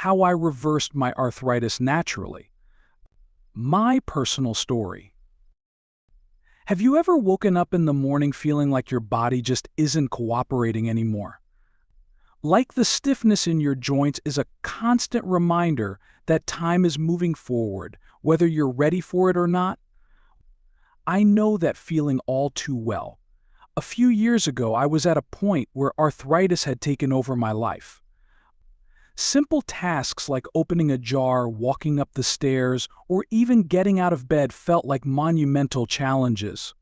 how I reversed my arthritis naturally. My personal story. Have you ever woken up in the morning feeling like your body just isn't cooperating anymore? Like the stiffness in your joints is a constant reminder that time is moving forward, whether you're ready for it or not? I know that feeling all too well. A few years ago, I was at a point where arthritis had taken over my life. Simple tasks like opening a jar, walking up the stairs, or even getting out of bed felt like monumental challenges.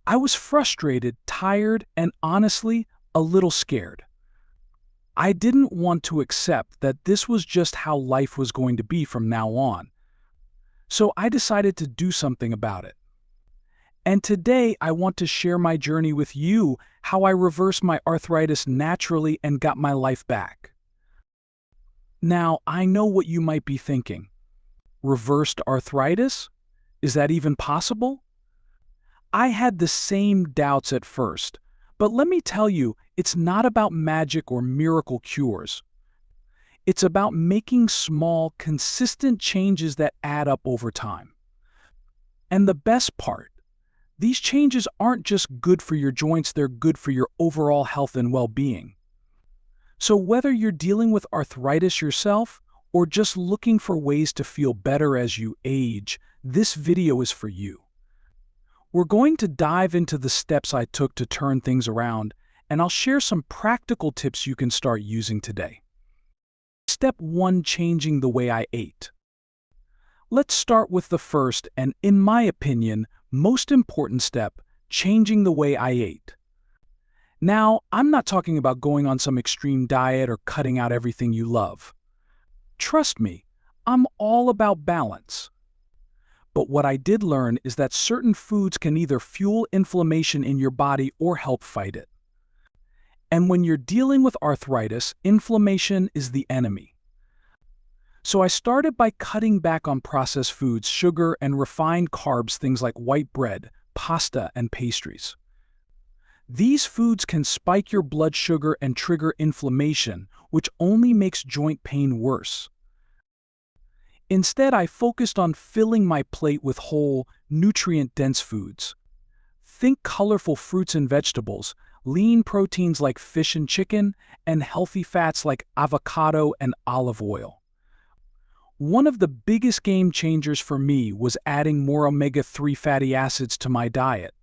I was frustrated, tired, and honestly, a little scared. I didn't want to accept that this was just how life was going to be from now on. So I decided to do something about it. And today I want to share my journey with you, how I reversed my arthritis naturally and got my life back. Now, I know what you might be thinking. Reversed arthritis? Is that even possible? I had the same doubts at first, but let me tell you, it's not about magic or miracle cures. It's about making small, consistent changes that add up over time. And the best part, these changes aren't just good for your joints, they're good for your overall health and well-being. So whether you're dealing with arthritis yourself or just looking for ways to feel better as you age, this video is for you. We're going to dive into the steps I took to turn things around, and I'll share some practical tips you can start using today. Step 1: changing the way I ate. Let's start with the first and, in my opinion, most important step: changing the way I ate. Now, I'm not talking about going on some extreme diet or cutting out everything you love. Trust me, I'm all about balance. But what I did learn is that certain foods can either fuel inflammation in your body or help fight it. And when you're dealing with arthritis, inflammation is the enemy. So I started by cutting back on processed foods, sugar, and refined carbs, things like white bread, pasta, and pastries. These foods can spike your blood sugar and trigger inflammation, which only makes joint pain worse. Instead, I focused on filling my plate with whole, nutrient-dense foods. Think colorful fruits and vegetables, lean proteins like fish and chicken, and healthy fats like avocado and olive oil. One of the biggest game changers for me was adding more omega-3 fatty acids to my diet.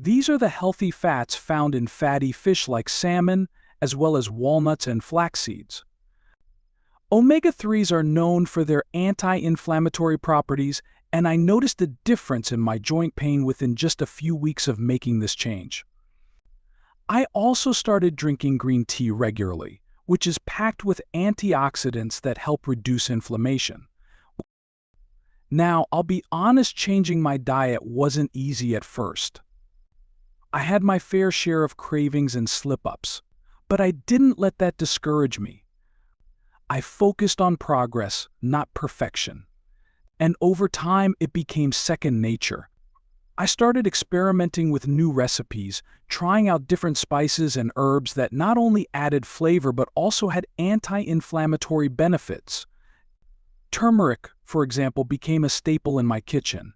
These are the healthy fats found in fatty fish like salmon, as well as walnuts and flax seeds. Omega-3s are known for their anti-inflammatory properties, and I noticed a difference in my joint pain within just a few weeks of making this change. I also started drinking green tea regularly, which is packed with antioxidants that help reduce inflammation. Now, I'll be honest, changing my diet wasn't easy at first. I had my fair share of cravings and slip-ups, but I didn't let that discourage me. I focused on progress, not perfection. And over time, it became second nature. I started experimenting with new recipes, trying out different spices and herbs that not only added flavor but also had anti-inflammatory benefits. Turmeric, for example, became a staple in my kitchen.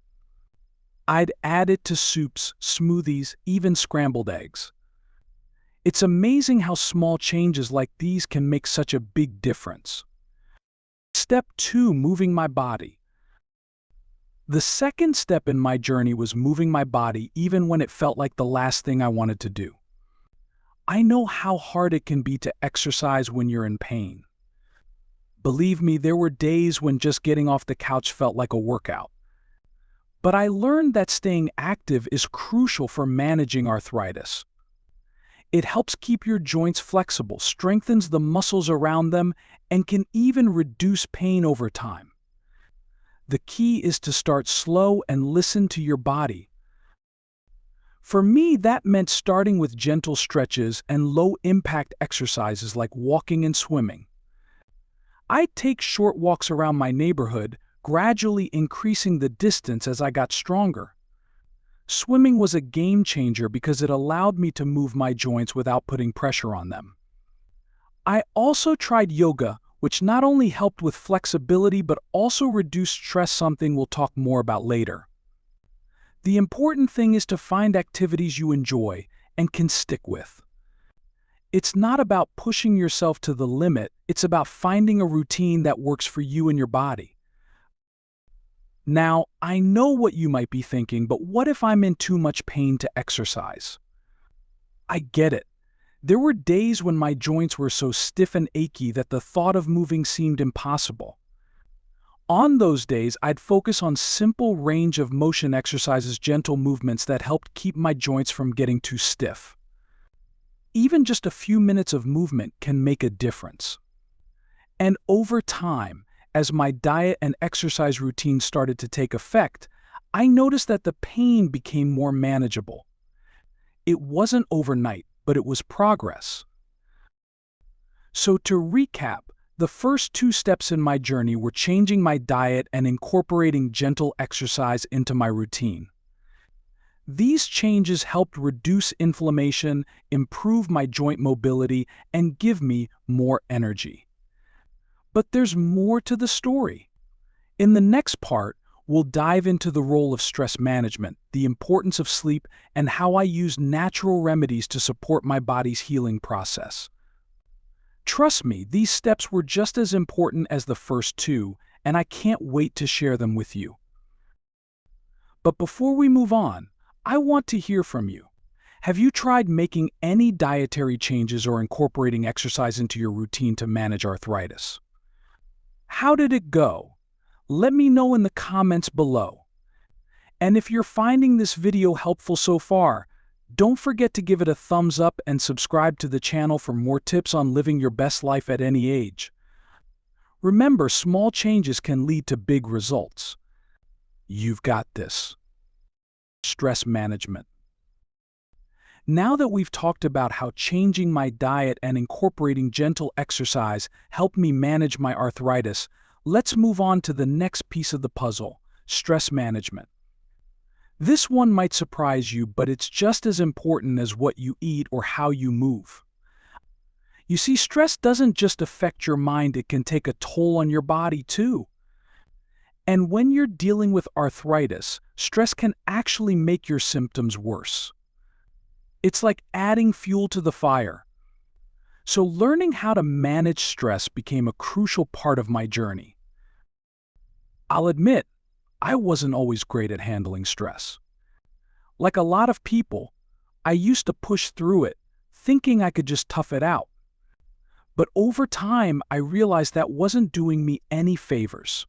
I'd add it to soups, smoothies, even scrambled eggs. It's amazing how small changes like these can make such a big difference. Step 2: moving my body. The second step in my journey was moving my body even when it felt like the last thing I wanted to do. I know how hard it can be to exercise when you're in pain. Believe me, there were days when just getting off the couch felt like a workout. But I learned that staying active is crucial for managing arthritis. It helps keep your joints flexible, strengthens the muscles around them, and can even reduce pain over time. The key is to start slow and listen to your body. For me, that meant starting with gentle stretches and low-impact exercises like walking and swimming. I'd take short walks around my neighborhood, gradually increasing the distance as I got stronger. Swimming was a game changer because it allowed me to move my joints without putting pressure on them. I also tried yoga, which not only helped with flexibility but also reduced stress, something we'll talk more about later. The important thing is to find activities you enjoy and can stick with. It's not about pushing yourself to the limit, it's about finding a routine that works for you and your body. Now, I know what you might be thinking, but what if I'm in too much pain to exercise? I get it. There were days when my joints were so stiff and achy that the thought of moving seemed impossible. On those days, I'd focus on simple range of motion exercises, gentle movements that helped keep my joints from getting too stiff. Even just a few minutes of movement can make a difference. And over time, as my diet and exercise routine started to take effect, I noticed that the pain became more manageable. It wasn't overnight, but it was progress. So to recap, the first 2 steps in my journey were changing my diet and incorporating gentle exercise into my routine. These changes helped reduce inflammation, improve my joint mobility, and give me more energy. But there's more to the story. In the next part, we'll dive into the role of stress management, the importance of sleep, and how I use natural remedies to support my body's healing process. Trust me, these steps were just as important as the first 2, and I can't wait to share them with you. But before we move on, I want to hear from you. Have you tried making any dietary changes or incorporating exercise into your routine to manage arthritis? How did it go? Let me know in the comments below. And if you're finding this video helpful so far, don't forget to give it a thumbs up and subscribe to the channel for more tips on living your best life at any age. Remember, small changes can lead to big results. You've got this. Stress management. Now that we've talked about how changing my diet and incorporating gentle exercise helped me manage my arthritis, let's move on to the next piece of the puzzle, stress management. This one might surprise you, but it's just as important as what you eat or how you move. You see, stress doesn't just affect your mind, it can take a toll on your body too. And when you're dealing with arthritis, stress can actually make your symptoms worse. It's like adding fuel to the fire. So learning how to manage stress became a crucial part of my journey. I'll admit, I wasn't always great at handling stress. Like a lot of people, I used to push through it, thinking I could just tough it out. But over time, I realized that wasn't doing me any favors.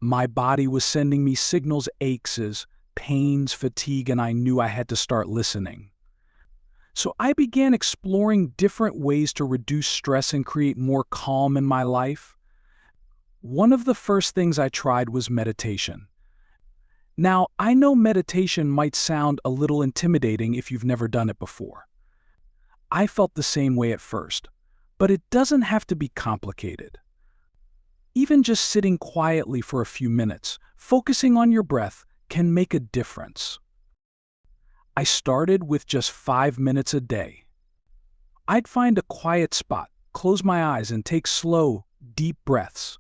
My body was sending me signals, aches, pains, fatigue, and I knew I had to start listening. So I began exploring different ways to reduce stress and create more calm in my life. One of the first things I tried was meditation. Now, I know meditation might sound a little intimidating if you've never done it before. I felt the same way at first, but it doesn't have to be complicated. Even just sitting quietly for a few minutes, focusing on your breath, can make a difference. I started with just 5 minutes a day. I'd find a quiet spot, close my eyes, and take slow, deep breaths.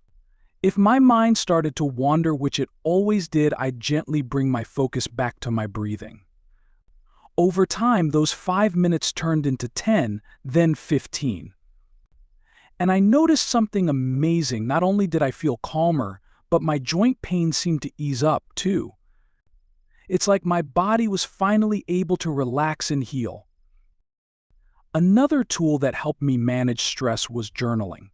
If my mind started to wander, which it always did, I'd gently bring my focus back to my breathing. Over time, those 5 minutes turned into 10, then 15. And I noticed something amazing. Not only did I feel calmer, but my joint pain seemed to ease up too. It's like my body was finally able to relax and heal. Another tool that helped me manage stress was journaling.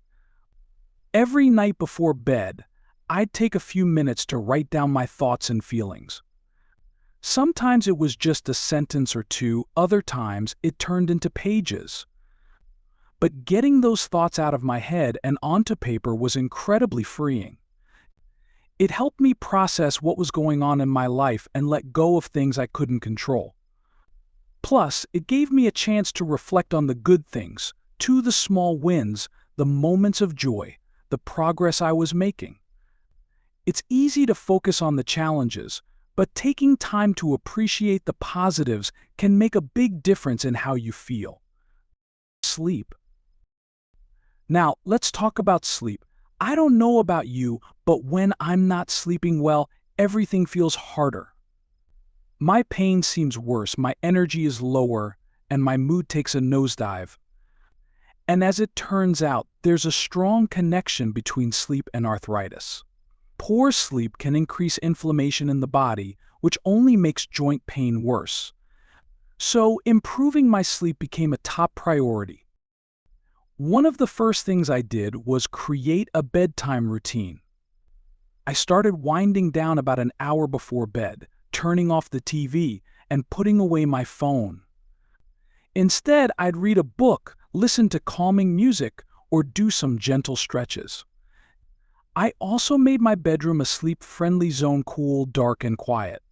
Every night before bed, I'd take a few minutes to write down my thoughts and feelings. Sometimes it was just a sentence or two, other times it turned into pages. But getting those thoughts out of my head and onto paper was incredibly freeing. It helped me process what was going on in my life and let go of things I couldn't control. Plus, it gave me a chance to reflect on the good things, the small wins, the moments of joy, the progress I was making. It's easy to focus on the challenges, but taking time to appreciate the positives can make a big difference in how you feel. Sleep. Now, let's talk about sleep. I don't know about you, but when I'm not sleeping well, everything feels harder. My pain seems worse, my energy is lower, and my mood takes a nosedive. And as it turns out, there's a strong connection between sleep and arthritis. Poor sleep can increase inflammation in the body, which only makes joint pain worse. So, improving my sleep became a top priority. One of the first things I did was create a bedtime routine. I started winding down about an hour before bed, turning off the TV, and putting away my phone. Instead, I'd read a book, listen to calming music, or do some gentle stretches. I also made my bedroom a sleep-friendly zone, cool, dark, and quiet.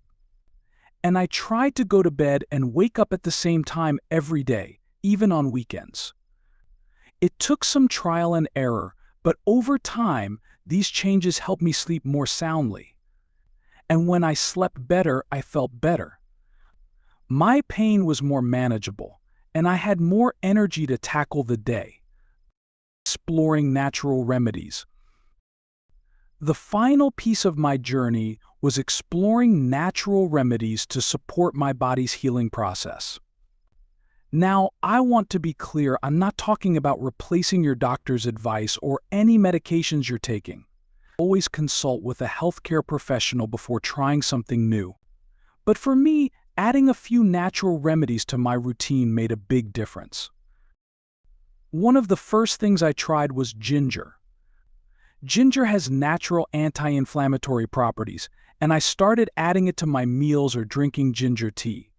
And I tried to go to bed and wake up at the same time every day, even on weekends. It took some trial and error, but over time, these changes helped me sleep more soundly. And when I slept better, I felt better. My pain was more manageable, and I had more energy to tackle the day. Exploring natural remedies. The final piece of my journey was exploring natural remedies to support my body's healing process. Now, I want to be clear, I'm not talking about replacing your doctor's advice or any medications you're taking. Always consult with a healthcare professional before trying something new. But for me, adding a few natural remedies to my routine made a big difference. One of the first things I tried was ginger. Ginger has natural anti-inflammatory properties, and I started adding it to my meals or drinking ginger tea.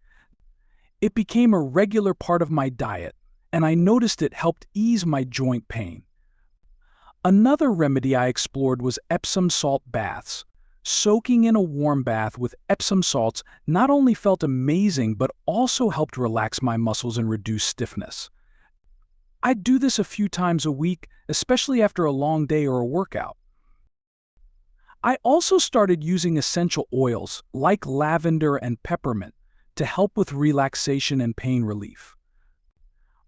It became a regular part of my diet, and I noticed it helped ease my joint pain. Another remedy I explored was Epsom salt baths. Soaking in a warm bath with Epsom salts not only felt amazing but also helped relax my muscles and reduce stiffness. I'd do this a few times a week, especially after a long day or a workout. I also started using essential oils like lavender and peppermint to help with relaxation and pain relief.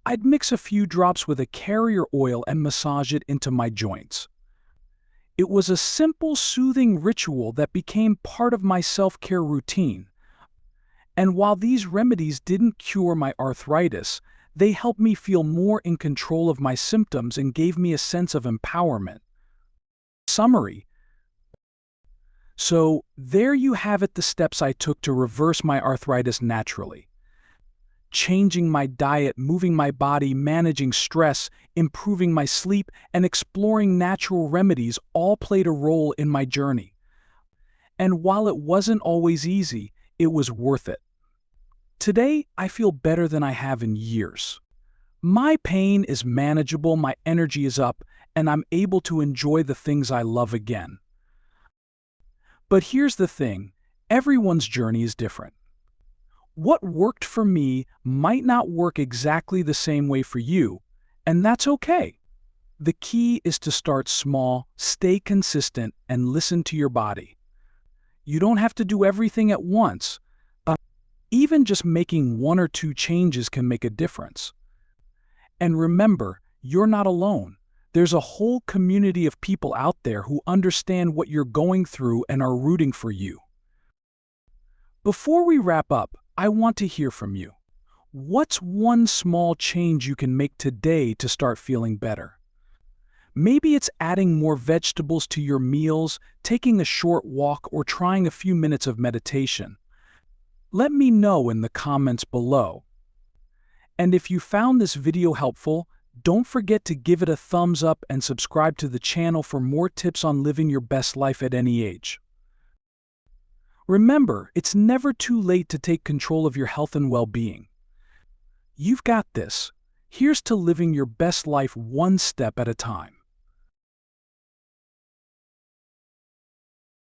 I'd mix a few drops with a carrier oil and massage it into my joints. It was a simple, soothing ritual that became part of my self-care routine. And while these remedies didn't cure my arthritis, they helped me feel more in control of my symptoms and gave me a sense of empowerment. Summary. So, there you have it, the steps I took to reverse my arthritis naturally. Changing my diet, moving my body, managing stress, improving my sleep, and exploring natural remedies all played a role in my journey. And while it wasn't always easy, it was worth it. Today, I feel better than I have in years. My pain is manageable, my energy is up, and I'm able to enjoy the things I love again. But here's the thing, everyone's journey is different. What worked for me might not work exactly the same way for you, and that's okay. The key is to start small, stay consistent, and listen to your body. You don't have to do everything at once. Even just making one or two changes can make a difference. And remember, you're not alone. There's a whole community of people out there who understand what you're going through and are rooting for you. Before we wrap up, I want to hear from you. What's one small change you can make today to start feeling better? Maybe it's adding more vegetables to your meals, taking a short walk, or trying a few minutes of meditation. Let me know in the comments below. And if you found this video helpful, don't forget to give it a thumbs up and subscribe to the channel for more tips on living your best life at any age. Remember, it's never too late to take control of your health and well-being. You've got this. Here's to living your best life one step at a time.